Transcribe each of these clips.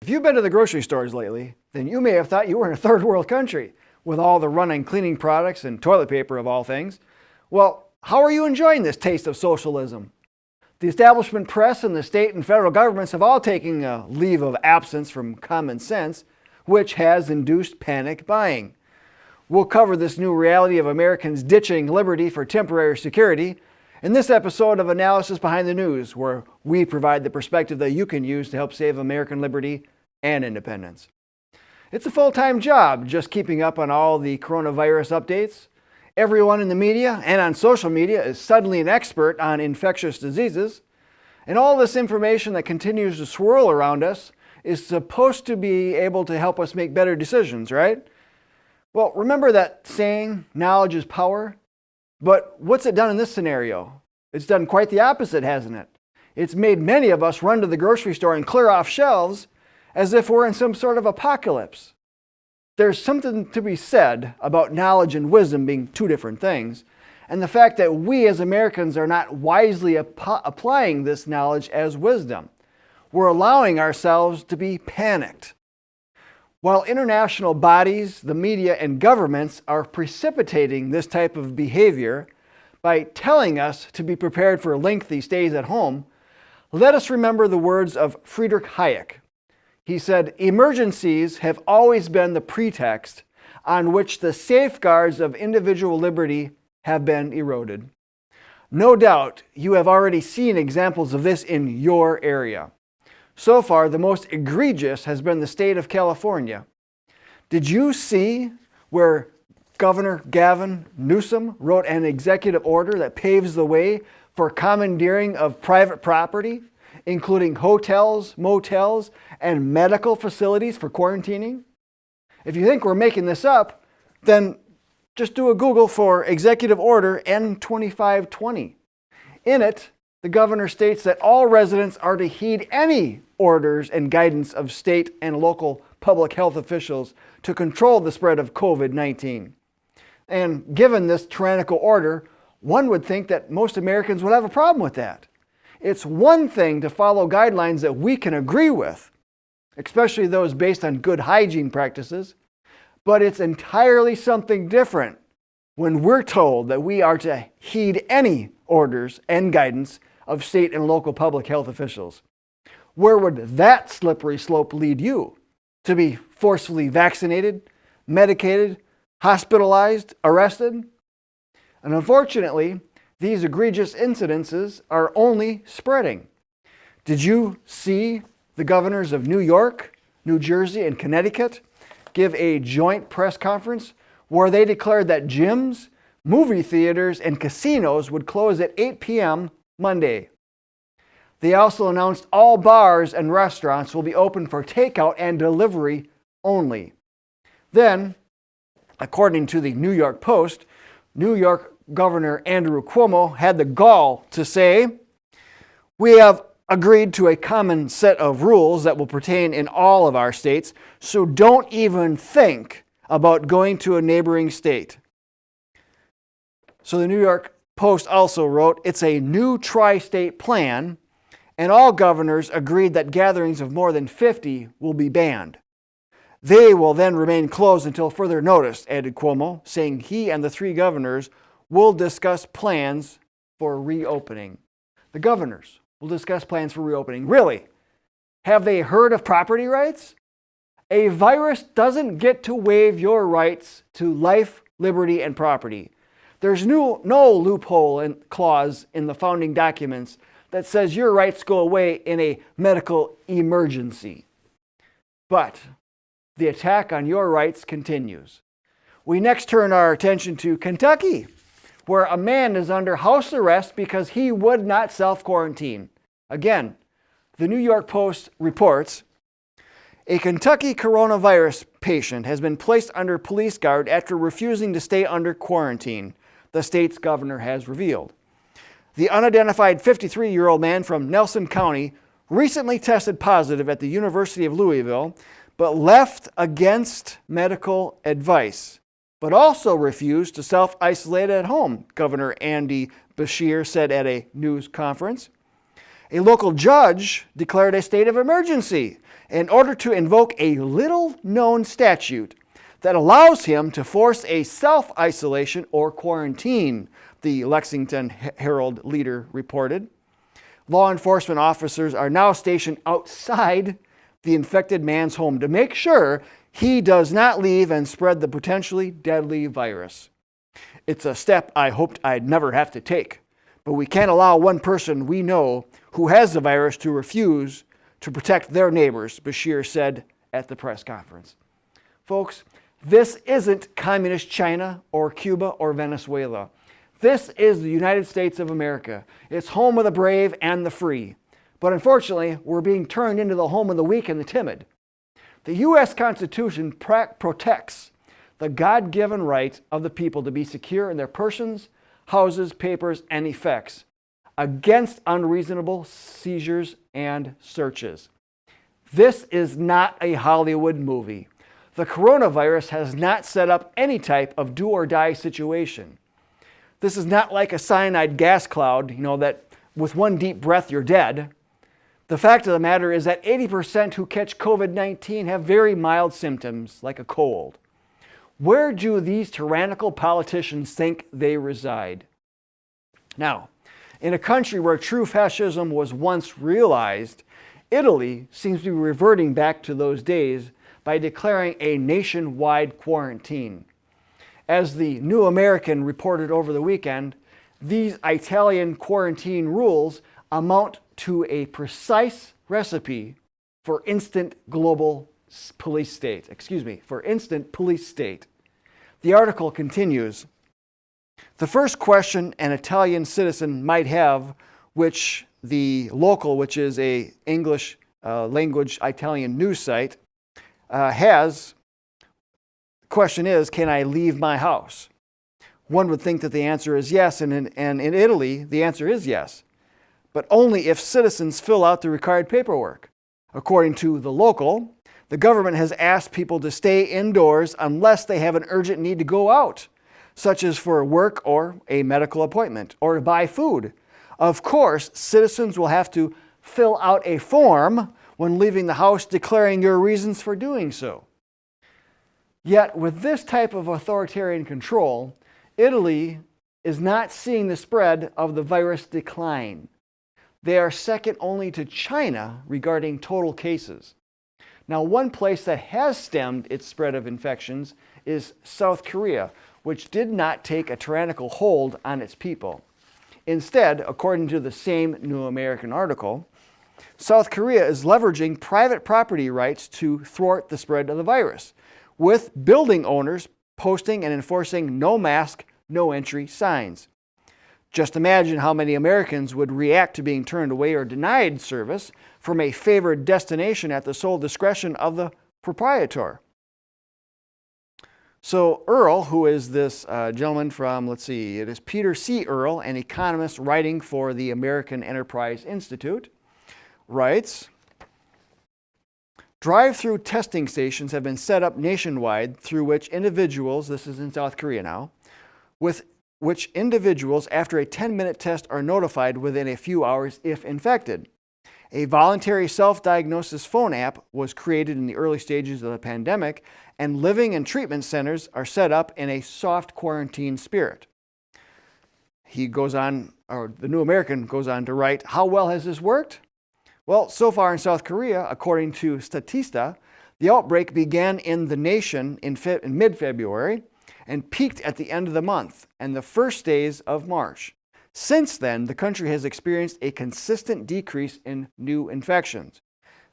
If you've been to the grocery stores lately, then you may have thought you were in a third world country with all the running cleaning products and toilet paper of all things. Well, how are you enjoying this taste of socialism? The establishment press and the state and federal governments have all taken a leave of absence from common sense, which has induced panic buying. We'll cover this new reality of Americans ditching liberty for temporary security in this episode of Analysis Behind the News, where we provide the perspective that you can use to help save American liberty and independence. It's a full-time job just keeping up on all the coronavirus updates. Everyone in the media and on social media is suddenly an expert on infectious diseases. And all this information that continues to swirl around us is supposed to be able to help us make better decisions, right? Well, remember that saying, knowledge is power? But what's it done in this scenario? It's done quite the opposite, hasn't it? It's made many of us run to the grocery store and clear off shelves as if we're in some sort of apocalypse. There's something to be said about knowledge and wisdom being two different things, and the fact that we as Americans are not wisely applying this knowledge as wisdom. We're allowing ourselves to be panicked. While international bodies, the media, and governments are precipitating this type of behavior by telling us to be prepared for lengthy stays at home, let us remember the words of Friedrich Hayek. He said, "Emergencies have always been the pretext on which the safeguards of individual liberty have been eroded." No doubt you have already seen examples of this in your area. So far, the most egregious has been the state of California. Did you see where Governor Gavin Newsom wrote an executive order that paves the way for commandeering of private property, including hotels, motels, and medical facilities for quarantining? If you think we're making this up, then just do a Google for Executive Order N2520. In it, the governor states that all residents are to heed any orders and guidance of state and local public health officials to control the spread of COVID-19. And given this tyrannical order, one would think that most Americans would have a problem with that. It's one thing to follow guidelines that we can agree with, especially those based on good hygiene practices, but it's entirely something different when we're told that we are to heed any orders and guidance of state and local public health officials. Where would that slippery slope lead you? To be forcefully vaccinated, medicated, hospitalized, arrested? And unfortunately, these egregious incidences are only spreading. Did you see the governors of New York, New Jersey, and Connecticut give a joint press conference where they declared that gyms, movie theaters, and casinos would close at 8 p.m. Monday? They also announced all bars and restaurants will be open for takeout and delivery only. Then, according to the New York Post, New York Governor Andrew Cuomo had the gall to say, "We have agreed to a common set of rules that will pertain in all of our states, so don't even think about going to a neighboring state." So the New York Post also wrote, "It's a new TriState Plan, and all governors agreed that gatherings of more than 50 will be banned. They will then remain closed until further notice," added Cuomo, saying he and the three governors will discuss plans for reopening. The governors will discuss plans for reopening. Really? Have they heard of property rights? A virus doesn't get to waive your rights to life, liberty, and property. There's no loophole and clause in the founding documents that says your rights go away in a medical emergency. But the attack on your rights continues. We next turn our attention to Kentucky, where a man is under house arrest because he would not self-quarantine. Again, the New York Post reports, a Kentucky coronavirus patient has been placed under police guard after refusing to stay under quarantine, the state's governor has revealed. The unidentified 53-year-old man from Nelson County recently tested positive at the University of Louisville, but left against medical advice, but also refused to self-isolate at home, Governor Andy Beshear said at a news conference. A local judge declared a state of emergency in order to invoke a little-known statute that allows him to force a self-isolation or quarantine, the Lexington Herald leader reported. Law enforcement officers are now stationed outside the infected man's home to make sure he does not leave and spread the potentially deadly virus. It's a step I hoped I'd never have to take, but we can't allow one person we know who has the virus to refuse to protect their neighbors, Bashir said at the press conference. Folks, this isn't communist China or Cuba or Venezuela. This is the United States of America. It's home of the brave and the free. But unfortunately, we're being turned into the home of the weak and the timid. The U.S. Constitution protects the God-given right of the people to be secure in their persons, houses, papers, and effects against unreasonable seizures and searches. This is not a Hollywood movie. The coronavirus has not set up any type of do-or-die situation. This is not like a cyanide gas cloud, that with one deep breath you're dead. The fact of the matter is that 80% who catch COVID-19 have very mild symptoms, like a cold. Where do these tyrannical politicians think they reside? Now, in a country where true fascism was once realized, Italy seems to be reverting back to those days by declaring a nationwide quarantine. As the New American reported over the weekend, these Italian quarantine rules amount to a precise recipe for instant police state. The article continues. The first question an Italian citizen might have, which the Local, which is a English language Italian news site, has, the question is, can I leave my house? One would think that the answer is yes, and in Italy, the answer is yes, but only if citizens fill out the required paperwork. According to the Local, the government has asked people to stay indoors unless they have an urgent need to go out, such as for work or a medical appointment, or to buy food. Of course, citizens will have to fill out a form when leaving the house declaring your reasons for doing so. Yet, with this type of authoritarian control, Italy is not seeing the spread of the virus decline. They are second only to China regarding total cases. Now, one place that has stemmed its spread of infections is South Korea, which did not take a tyrannical hold on its people. Instead, according to the same New American article, South Korea is leveraging private property rights to thwart the spread of the virus, with building owners posting and enforcing no mask, no entry signs. Just imagine how many Americans would react to being turned away or denied service from a favored destination at the sole discretion of the proprietor. So Earl, who is this gentleman from, it is Peter C. Earl, an economist writing for the American Enterprise Institute, writes, drive-through testing stations have been set up nationwide through which individuals, this is in South Korea now, with which individuals after a 10-minute test are notified within a few hours if infected. A voluntary self-diagnosis phone app was created in the early stages of the pandemic, and living and treatment centers are set up in a soft quarantine spirit. He goes on, or the New American goes on to write, how well has this worked? Well, so far in South Korea, according to Statista, the outbreak began in the nation in mid-February and peaked at the end of the month and the first days of March. Since then, the country has experienced a consistent decrease in new infections.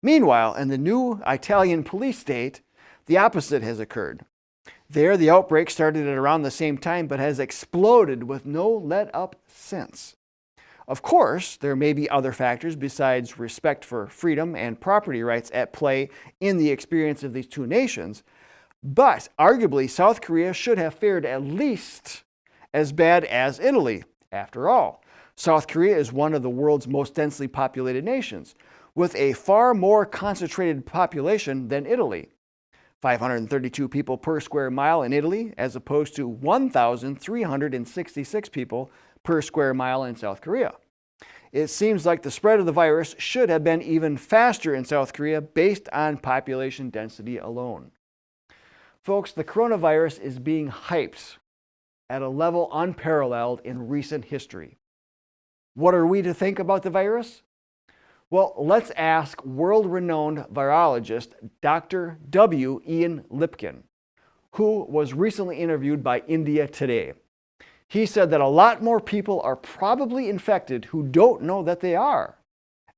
Meanwhile, in the new Italian police state, the opposite has occurred. There, the outbreak started at around the same time but has exploded with no let-up since. Of course, there may be other factors besides respect for freedom and property rights at play in the experience of these two nations, but arguably South Korea should have fared at least as bad as Italy. After all, South Korea is one of the world's most densely populated nations, with a far more concentrated population than Italy. 532 people per square mile in Italy, as opposed to 1,366 people per square mile in South Korea. It seems like the spread of the virus should have been even faster in South Korea based on population density alone. Folks, the coronavirus is being hyped at a level unparalleled in recent history. What are we to think about the virus? Well, let's ask world-renowned virologist Dr. W. Ian Lipkin, who was recently interviewed by India Today. He said that a lot more people are probably infected who don't know that they are.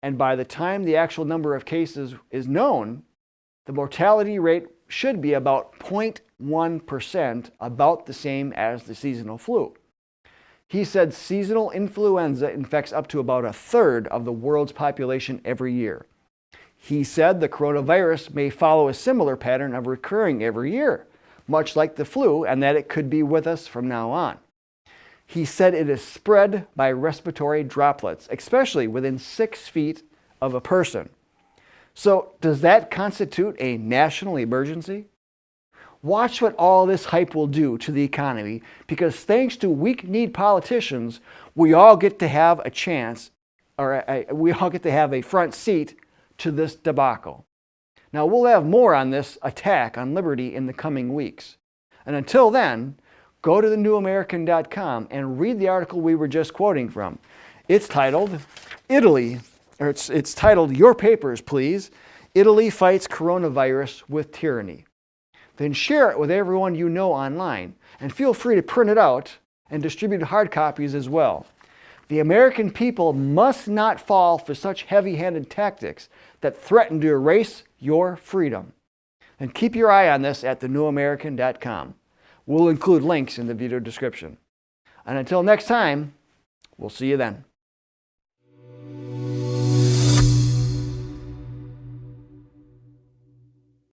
And by the time the actual number of cases is known, the mortality rate should be about 0.1%, about the same as the seasonal flu. He said seasonal influenza infects up to about a third of the world's population every year. He said the coronavirus may follow a similar pattern of recurring every year, much like the flu, and that it could be with us from now on. He said it is spread by respiratory droplets, especially within 6 feet of a person. So, does that constitute a national emergency? Watch what all this hype will do to the economy, because thanks to weak-kneed politicians, we all get to have a chance, or we all get to have a front seat to this debacle. Now, we'll have more on this attack on liberty in the coming weeks. And until then, go to thenewamerican.com and read the article we were just quoting from. It's titled, it's titled, Your Papers, Please. Italy Fights Coronavirus with Tyranny. Then share it with everyone you know online, and feel free to print it out and distribute hard copies as well. The American people must not fall for such heavy-handed tactics that threaten to erase your freedom. And keep your eye on this at thenewamerican.com. We'll include links in the video description. And until next time, we'll see you then.